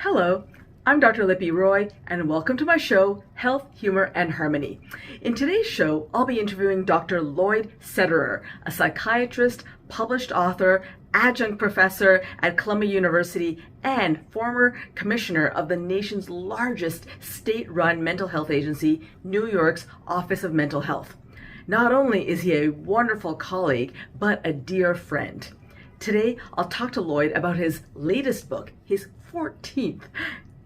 Hello, I'm Dr. Lippy Roy, and welcome to my show, Health, Humor, and Harmony. In today's show, I'll be interviewing Dr. Lloyd Sederer, a psychiatrist, published author, adjunct professor at Columbia University, and former commissioner of the nation's largest state-run mental health agency, New York's Office of Mental Health. Not only is he a wonderful colleague, but a dear friend. Today, I'll talk to Lloyd about his latest book, his 14th,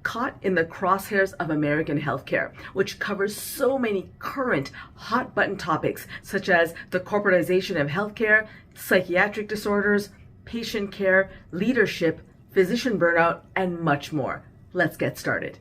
Caught in the Crosshairs of American Healthcare, which covers so many current hot button topics such as the corporatization of healthcare, psychiatric disorders, patient care, leadership, physician burnout, and much more. Let's get started.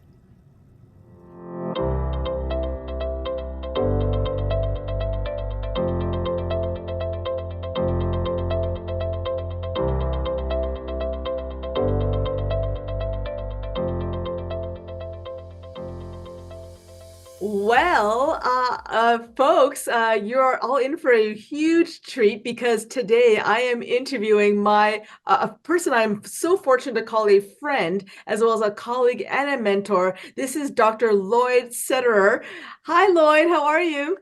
Folks, you're all in for a huge treat because today I am interviewing a person I'm so fortunate to call a friend, as well as a colleague and a mentor. This is Dr. Lloyd Sederer. Hi, Lloyd. How are you?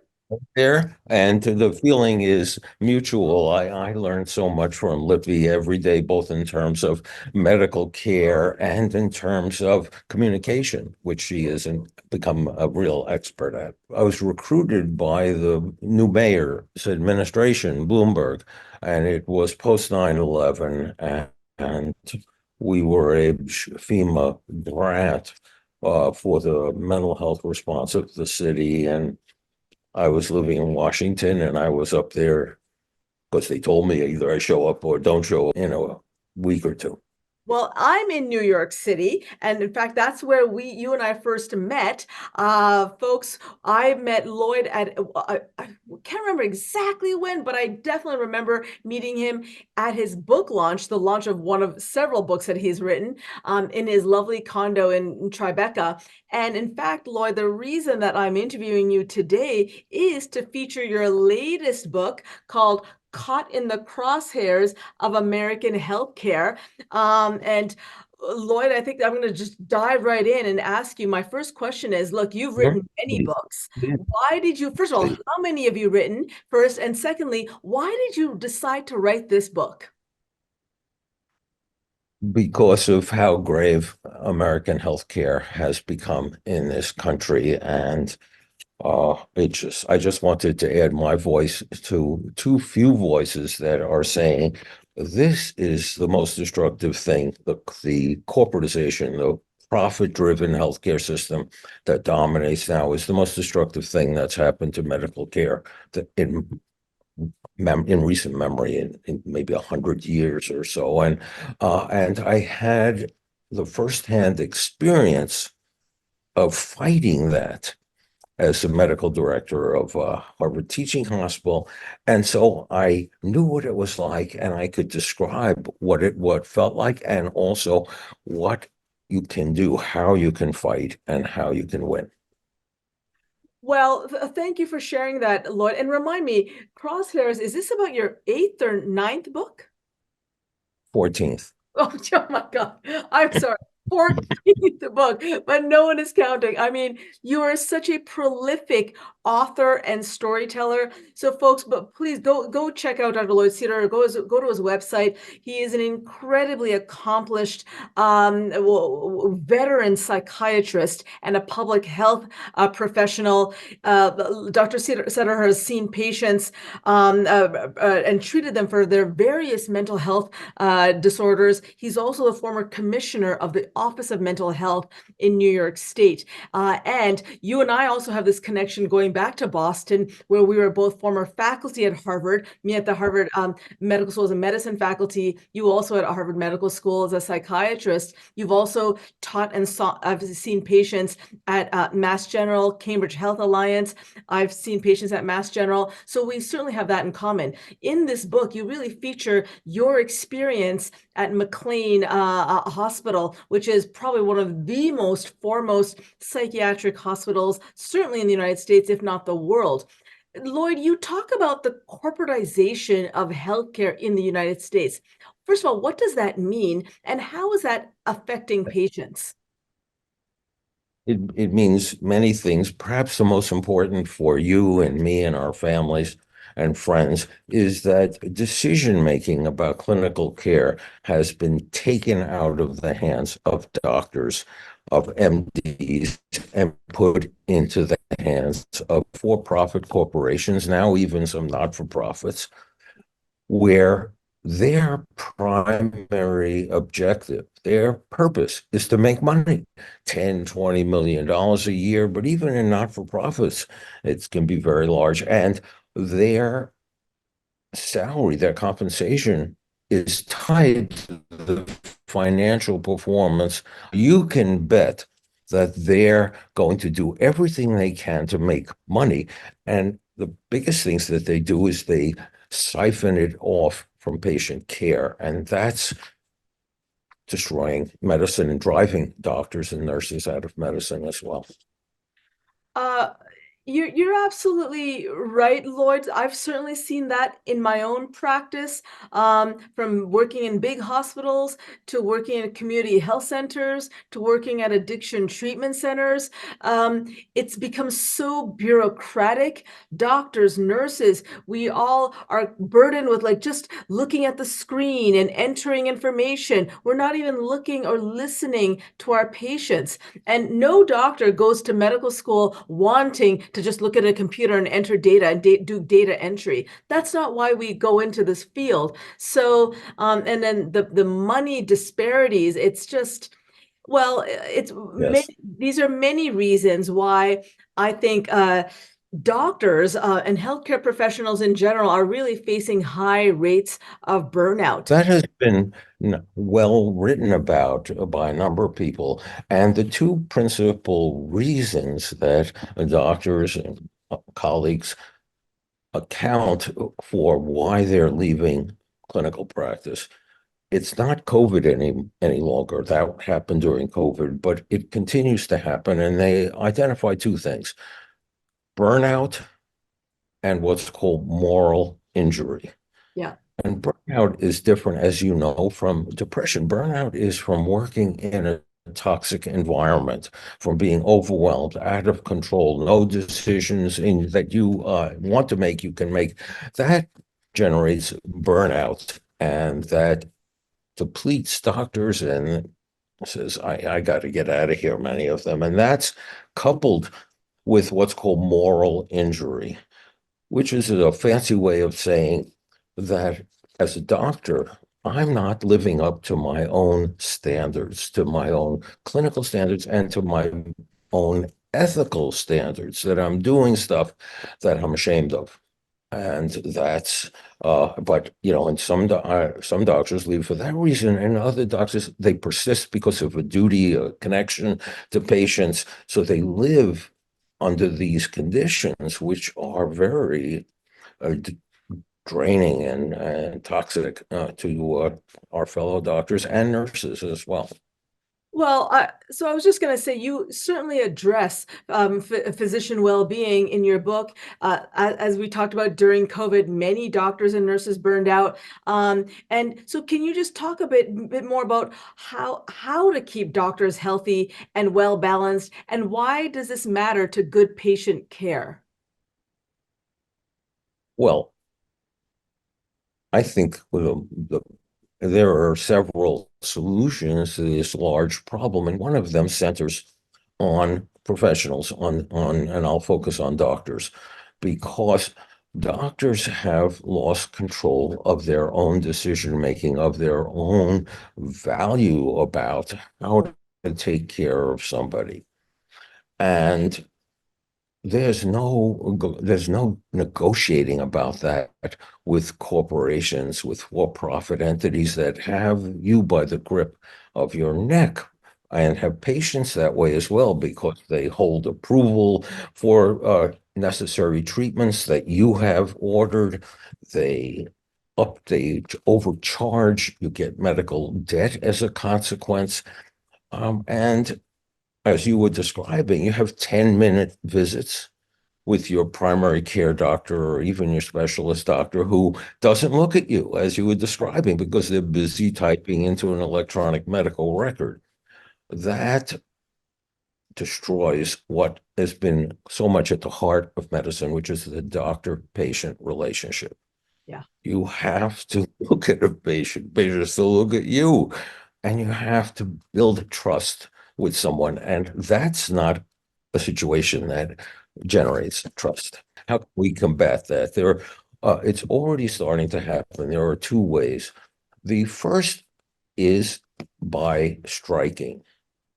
There, and the feeling is mutual. I learn so much from Lippy every day, both in terms of medical care and in terms of communication, which she has become a real expert at. I was recruited by the new mayor's administration, Bloomberg, and it was post 9/11, and we were a FEMA grant for the mental health response of the city. And I was living in Washington and I was up there because they told me either I show up or don't show up in a week or two. Well, I'm in New York City, and in fact, that's where you and I first met. Folks, I met Lloyd I can't remember exactly when, but I definitely remember meeting him at his book launch, the launch of one of several books that he's written, in his lovely condo in Tribeca. And in fact, Lloyd, the reason that I'm interviewing you today is to feature your latest book called Caught in the Crosshairs of American Healthcare. And Lloyd, I think I'm going to just dive right in and ask you. My first question is, look, you've written many books. Why did you, first of all, how many have you written first? And secondly, why did you decide to write this book? Because of how grave American healthcare has become in this country. And I just wanted to add my voice to too few voices that are saying this is the most destructive thing, the corporatization, the profit-driven healthcare system that dominates now is the most destructive thing that's happened to medical care in recent memory, in maybe 100 years or so. And I had the firsthand experience of fighting that as a medical director of Harvard Teaching Hospital. And so I knew what it was like, and I could describe what felt like, and also what you can do, how you can fight, and how you can win. Well, thank you for sharing that, Lloyd. And remind me, Crosshairs, is this about your eighth or ninth book? 14th. Oh my God. I'm sorry. 14th book, but no one is counting. I mean, you are such a prolific author and storyteller. So, folks, but please go check out Dr. Lloyd Sederer. Go to his website. He is an incredibly accomplished veteran psychiatrist and a public health professional. Dr. Sederer has seen patients and treated them for their various mental health disorders. He's also the former commissioner of the Office of Mental Health in New York State. And you and I also have this connection going back to Boston, where we were both former faculty at Harvard, me at the Harvard Medical School as a medicine faculty, you also at Harvard Medical School as a psychiatrist. You've also taught and I've seen patients at Mass General, Cambridge Health Alliance. I've seen patients at Mass General. So we certainly have that in common. In this book, you really feature your experience at McLean Hospital, which is probably one of the most foremost psychiatric hospitals, certainly in the United States, if not the world. Lloyd, you talk about the corporatization of healthcare in the United States. First of all, what does that mean, and how is that affecting patients? It means many things. Perhaps the most important for you and me and our families and friends is that decision making about clinical care has been taken out of the hands of doctors, of MDs, and put into the hands of for-profit corporations, now even some not-for-profits, where their primary objective, their purpose is to make money, 10, $20 million a year, but even in not-for-profits, it can be very large. And their salary, their compensation is tied to the financial performance. You can bet that they're going to do everything they can to make money. And the biggest things that they do is they siphon it off from patient care. And that's destroying medicine and driving doctors and nurses out of medicine as well. Uh, you're absolutely right, Lloyd. I've certainly seen that in my own practice, from working in big hospitals to working in community health centers to working at addiction treatment centers. It's become so bureaucratic. Doctors, nurses, we all are burdened with like just looking at the screen and entering information. We're not even looking or listening to our patients. And no doctor goes to medical school wanting to just look at a computer and enter data and do data entry. That's not why we go into this field. So, and then the money disparities, it's just, well, Yes. these are many reasons why I think doctors and healthcare professionals in general are really facing high rates of burnout. That has been well written about by a number of people. And the two principal reasons that doctors and colleagues account for why they're leaving clinical practice. It's not COVID any longer. That happened during COVID, but it continues to happen. And they identify two things: burnout and what's called moral injury. Yeah. And burnout is different, as you know, from depression. Burnout is from working in a toxic environment, from being overwhelmed, out of control, no decisions that you want to make, you can make. That generates burnout, and that depletes doctors and says, I got to get out of here, many of them. And that's coupled with what's called moral injury, which is a fancy way of saying that as a doctor, I'm not living up to my own standards, to my own clinical standards, and to my own ethical standards, that I'm doing stuff that I'm ashamed of. And that's, but and some doctors leave for that reason, and other doctors, they persist because of a duty, a connection to patients. So they live under these conditions, which are very draining and toxic to our fellow doctors and nurses as well. Well, so I was just going to say, you certainly address physician well-being in your book. As we talked about during COVID, many doctors and nurses burned out. And so can you just talk a bit more about how to keep doctors healthy and well-balanced, and why does this matter to good patient care? Well, I think there are several solutions to this large problem, and one of them centers on professionals, and I'll focus on doctors, because doctors have lost control of their own decision making, of their own value about how to take care of somebody. And there's no negotiating about that with corporations, with for-profit entities that have you by the grip of your neck, and have patients that way as well, because they hold approval for necessary treatments that you have ordered. They overcharge. You get medical debt as a consequence. And as you were describing, you have 10-minute visits with your primary care doctor or even your specialist doctor, who doesn't look at you, as you were describing, because they're busy typing into an electronic medical record. That destroys what has been so much at the heart of medicine, which is the doctor-patient relationship. Yeah. You have to look at a patient, patients to look at you, and you have to build trust with someone. And that's not a situation that generates trust. How can we combat that? It's already starting to happen. There are two ways. The first is by striking,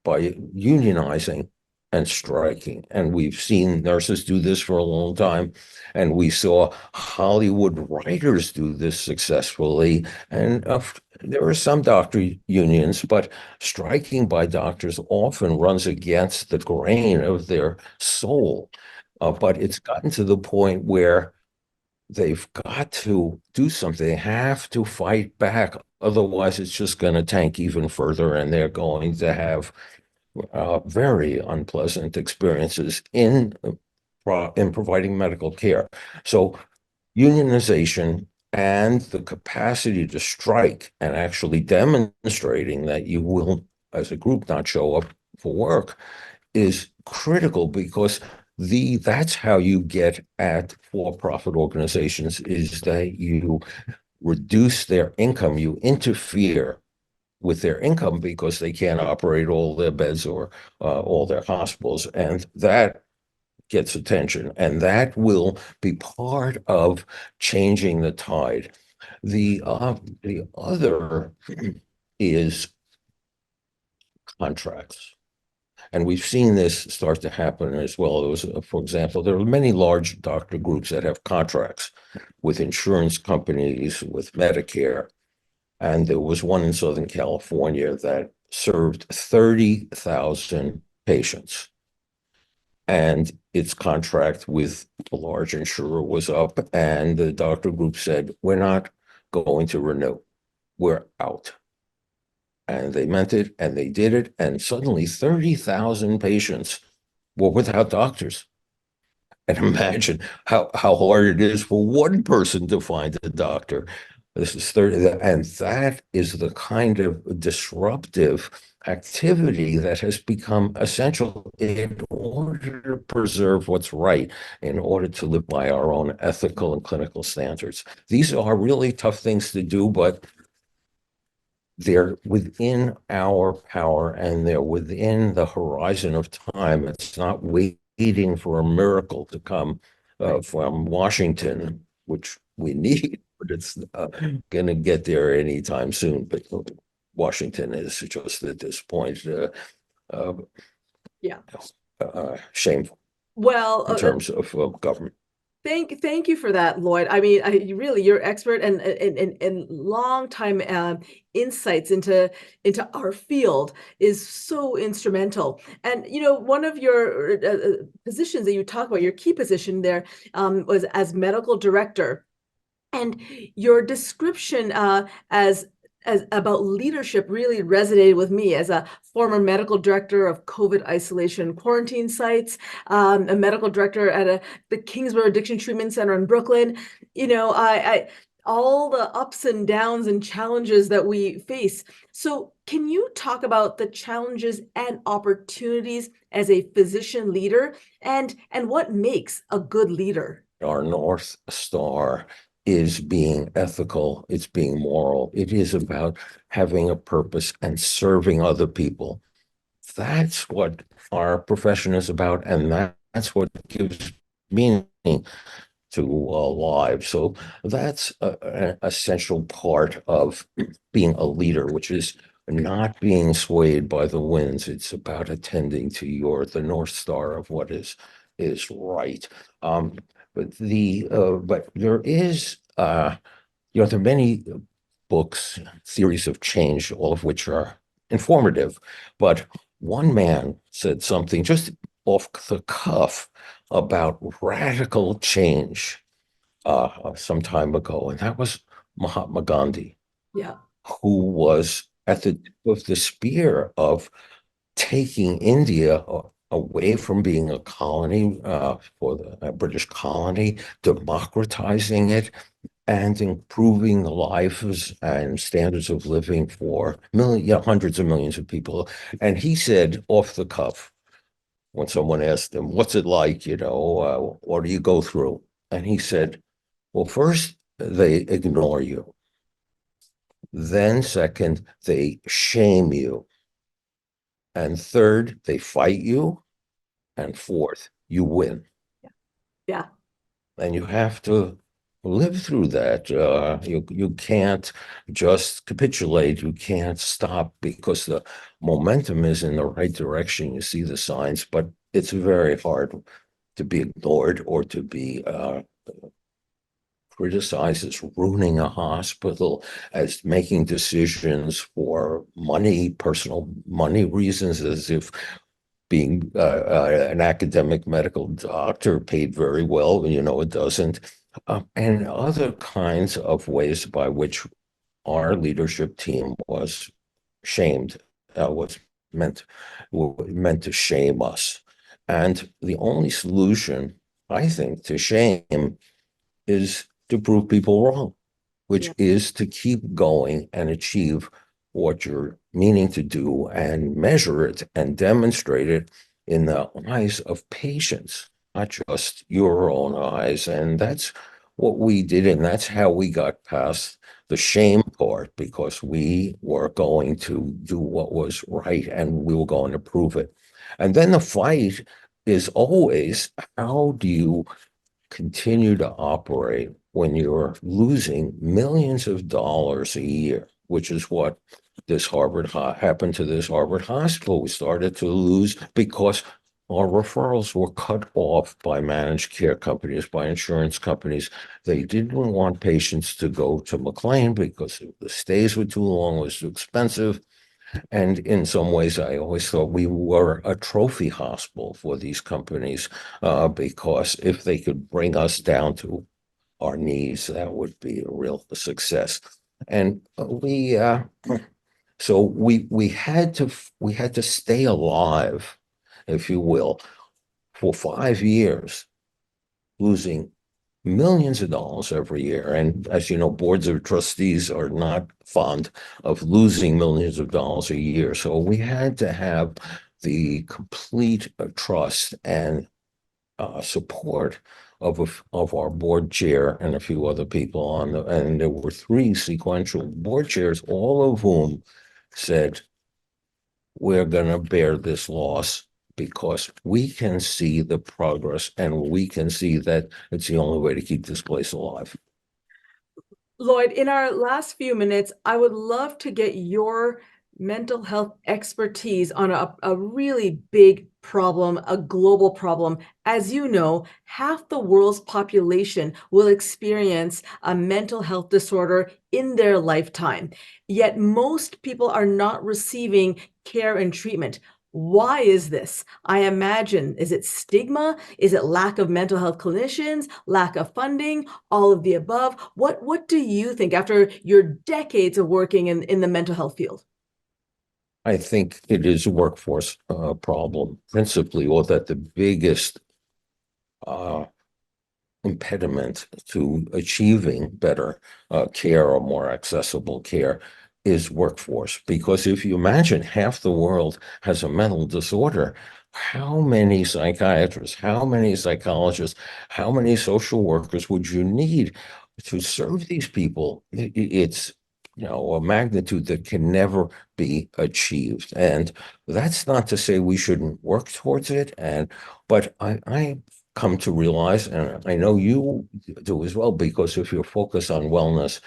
by unionizing and striking. And we've seen nurses do this for a long time. And we saw Hollywood writers do this successfully. And there are some doctor unions, but striking by doctors often runs against the grain of their soul. But it's gotten to the point where they've got to do something. They have to fight back. Otherwise, it's just going to tank even further, and they're going to have very unpleasant experiences in providing medical care. So unionization and the capacity to strike and actually demonstrating that you will, as a group, not show up for work is critical, because that's how you get at for-profit organizations, is that you reduce their income, you interfere with their income because they can't operate all their beds or all their hospitals. And that gets attention, and that will be part of changing the tide. The other is contracts. And we've seen this start to happen as well. There was, for example, there are many large doctor groups that have contracts with insurance companies, with Medicare. And there was one in Southern California that served 30,000 patients. And its contract with a large insurer was up, and the doctor group said, "We're not going to renew. We're out." And they meant it, and they did it. And suddenly 30,000 patients were without doctors. And imagine how hard it is for one person to find a doctor. This is 30, and that is the kind of disruptive activity that has become essential in order to preserve what's right, in order to live by our own ethical and clinical standards. These are really tough things to do, but they're within our power, and they're within the horizon of time. It's not waiting for a miracle to come from Washington, which we need, but it's going to get there anytime soon. But Washington is just at this point Yeah. shameful Well, in terms of government. Thank you for that, Lloyd. I mean, really, you're expert and long time insights into our field is so instrumental. And one of your positions that you talk about, your key position there, was as medical director, and your description as about leadership really resonated with me as a former medical director of COVID isolation quarantine sites, a medical director at the Kingsborough Addiction Treatment Center in Brooklyn. I all the ups and downs and challenges that we face. So can you talk about the challenges and opportunities as a physician leader, and what makes a good leader? Our North Star is being ethical, it's being moral, it is about having a purpose and serving other people. That's what our profession is about, and that's what gives meaning to lives. So that's an essential part of being a leader, which is not being swayed by the winds. It's about attending to the North Star of what is right. But there is there are many books, theories of change, all of which are informative. But one man said something just off the cuff about radical change some time ago, and that was Mahatma Gandhi, Yeah. who was at the tip of the spear of taking India away from being a colony for the British colony, democratizing it, and improving the lives and standards of living for hundreds of millions of people. And he said off the cuff, when someone asked him, what's it like, what do you go through? And he said, well, first, they ignore you. Then second, they shame you. And third, they fight you. And fourth, you win. Yeah. And you have to live through that. You can't just capitulate. You can't stop because the momentum is in the right direction. You see the signs, but it's very hard to be ignored or to be criticized as ruining a hospital, as making decisions for money, personal money reasons, as if being an academic medical doctor paid very well, it doesn't, and other kinds of ways by which our leadership team was shamed, was meant meant to shame us. And the only solution, I think, to shame is to prove people wrong, which Yeah. is to keep going and achieve what you're meaning to do and measure it and demonstrate it in the eyes of patients, not just your own eyes. And that's what we did. And that's how we got past the shame part, because we were going to do what was right and we were going to prove it. And then the fight is always, how do you continue to operate when you're losing millions of dollars a year, which is what happened to this Harvard hospital. We started to lose because our referrals were cut off by managed care companies, by insurance companies. They didn't want patients to go to McLean because the stays were too long, it was too expensive. And in some ways, I always thought we were a trophy hospital for these companies, because if they could bring us down to our knees, that would be a real success. And we had to stay alive, if you will, for 5 years, losing millions of dollars every year. And as you know, boards of trustees are not fond of losing millions of dollars a year. So we had to have the complete trust and support of our board chair and a few other people and there were three sequential board chairs, all of whom said, we're going to bear this loss because we can see the progress and we can see that it's the only way to keep this place alive. Lloyd, in our last few minutes, I would love to get your mental health expertise on a really big problem, a global problem. As you know, half the world's population will experience a mental health disorder in their lifetime. Yet most people are not receiving care and treatment. Why is this? I imagine, is it stigma? Is it lack of mental health clinicians, lack of funding, all of the above? What do you think after your decades of working in the mental health field? I think it is a workforce problem principally, or that the biggest uh, impediment to achieving better care or more accessible care is workforce. Because if you imagine half the world has a mental disorder, how many psychiatrists, how many psychologists, how many social workers would you need to serve these people? It's a magnitude that can never be achieved. And that's not to say we shouldn't work towards it. But I come to realize, and I know you do as well, because if you're focused on wellness,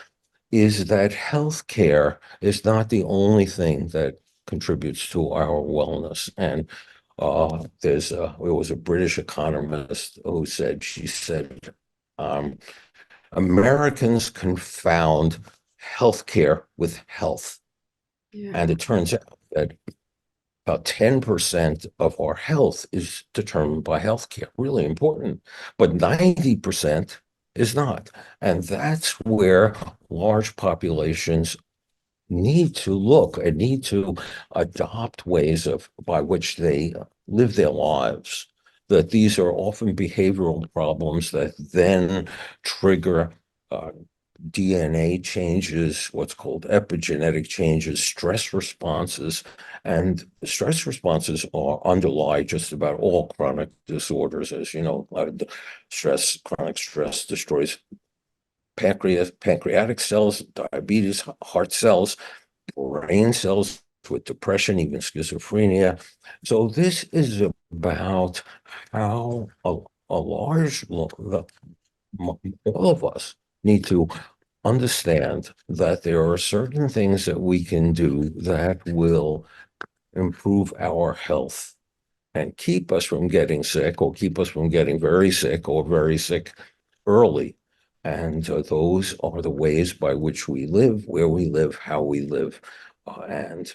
is that healthcare is not the only thing that contributes to our wellness. And there was a British economist who she said, Americans confound healthcare with health. Yeah. And it turns out that about 10% of our health is determined by healthcare, really important, but 90% is not. And that's where large populations need to look and need to adopt ways by which they live their lives. That these are often behavioral problems that then trigger DNA changes, what's called epigenetic changes, stress responses, and stress responses underlie just about all chronic disorders. As you know, chronic stress destroys pancreatic cells, diabetes, heart cells, brain cells with depression, even schizophrenia. So this is about how a large, all of us need to understand that there are certain things that we can do that will improve our health and keep us from getting sick or keep us from getting very sick or very sick early. And those are the ways by which we live, where we live, how we live. And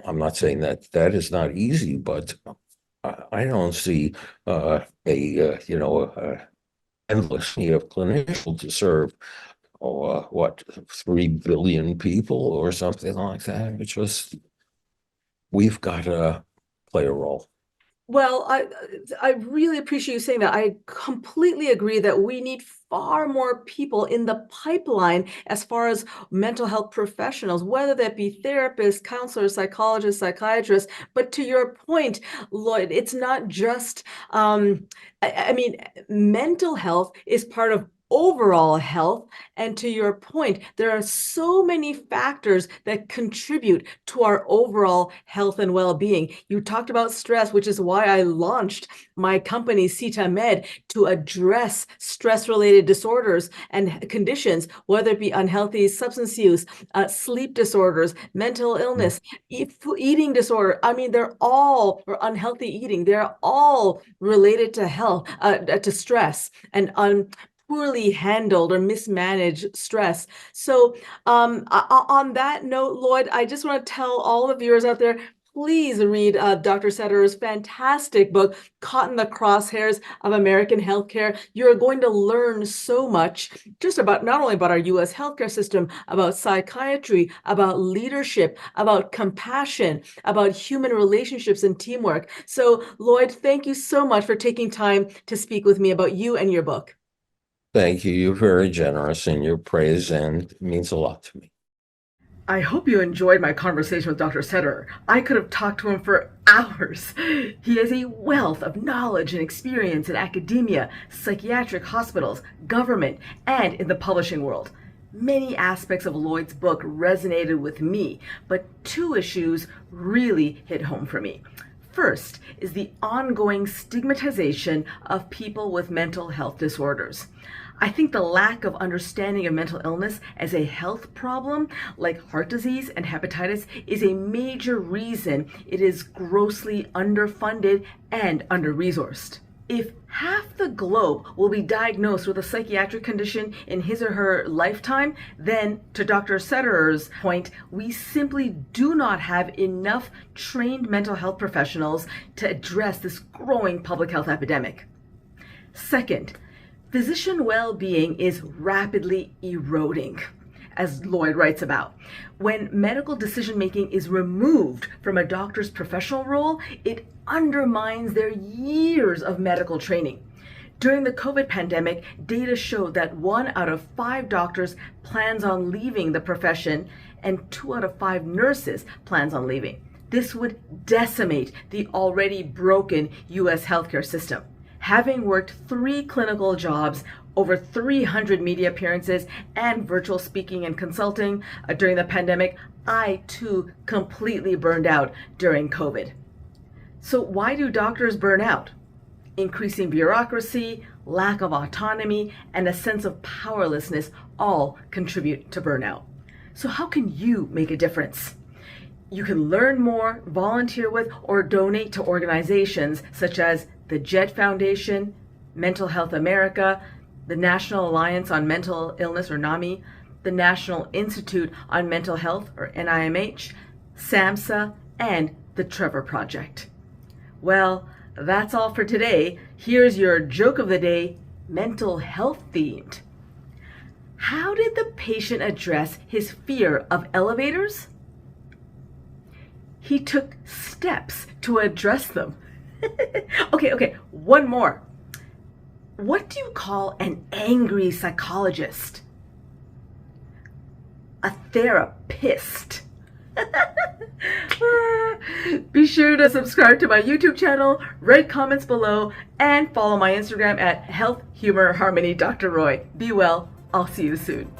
I'm not saying that that is not easy, but I don't see endless need of clinicians to serve, or what, 3 billion people or something like that. It's just, we've got to play a role. Well, I really appreciate you saying that. I completely agree that we need far more people in the pipeline as far as mental health professionals, whether that be therapists, counselors, psychologists, psychiatrists. But to your point, Lloyd, it's not just, I mean, mental health is part of overall health. And to your point, there are so many factors that contribute to our overall health and well-being. You talked about stress, which is why I launched my company, Sita Med, to address stress-related disorders and conditions, whether it be unhealthy substance use, sleep disorders, mental illness, eating disorder. I mean, they're all, or unhealthy eating, they're all related to health, to stress and poorly handled or mismanaged stress. So on that note, Lloyd, I just want to tell all the viewers out there, please read Dr. Sederer's fantastic book, Caught in the Crosshairs of American Healthcare. You're going to learn so much just about, not only about our US healthcare system, about psychiatry, about leadership, about compassion, about human relationships and teamwork. So Lloyd, thank you so much for taking time to speak with me about you and your book. Thank you. You're very generous in your praise, and it means a lot to me. I hope you enjoyed my conversation with Dr. Sederer. I could have talked to him for hours. He has a wealth of knowledge and experience in academia, psychiatric hospitals, government, and in the publishing world. Many aspects of Lloyd's book resonated with me, but 2 issues really hit home for me. First is the ongoing stigmatization of people with mental health disorders. I think the lack of understanding of mental illness as a health problem, like heart disease and hepatitis, is a major reason it is grossly underfunded and under-resourced. If half the globe will be diagnosed with a psychiatric condition in his or her lifetime, then, to Dr. Sederer's point, we simply do not have enough trained mental health professionals to address this growing public health epidemic. Second, physician well-being is rapidly eroding, as Lloyd writes about. When medical decision-making is removed from a doctor's professional role, it undermines their years of medical training. During the COVID pandemic, data showed that 1 out of 5 doctors plans on leaving the profession, and 2 out of 5 nurses plans on leaving. This would decimate the already broken U.S. healthcare system. Having worked 3 clinical jobs, over 300 media appearances, and virtual speaking and consulting during the pandemic, I too completely burned out during COVID. So why do doctors burn out? Increasing bureaucracy, lack of autonomy, and a sense of powerlessness all contribute to burnout. So how can you make a difference? You can learn more, volunteer with, or donate to organizations such as the JET Foundation, Mental Health America, the National Alliance on Mental Illness, or NAMI, the National Institute on Mental Health, or NIMH, SAMHSA, and the Trevor Project. Well, that's all for today. Here's your joke of the day, mental health themed. How did the patient address his fear of elevators? He took steps to address them. Okay, one more. What do you call an angry psychologist? a therapist. Be sure to subscribe to my YouTube channel, write comments below, and follow my Instagram at Health, Humor, Harmony, Dr. Roy. Be well. I'll see you soon.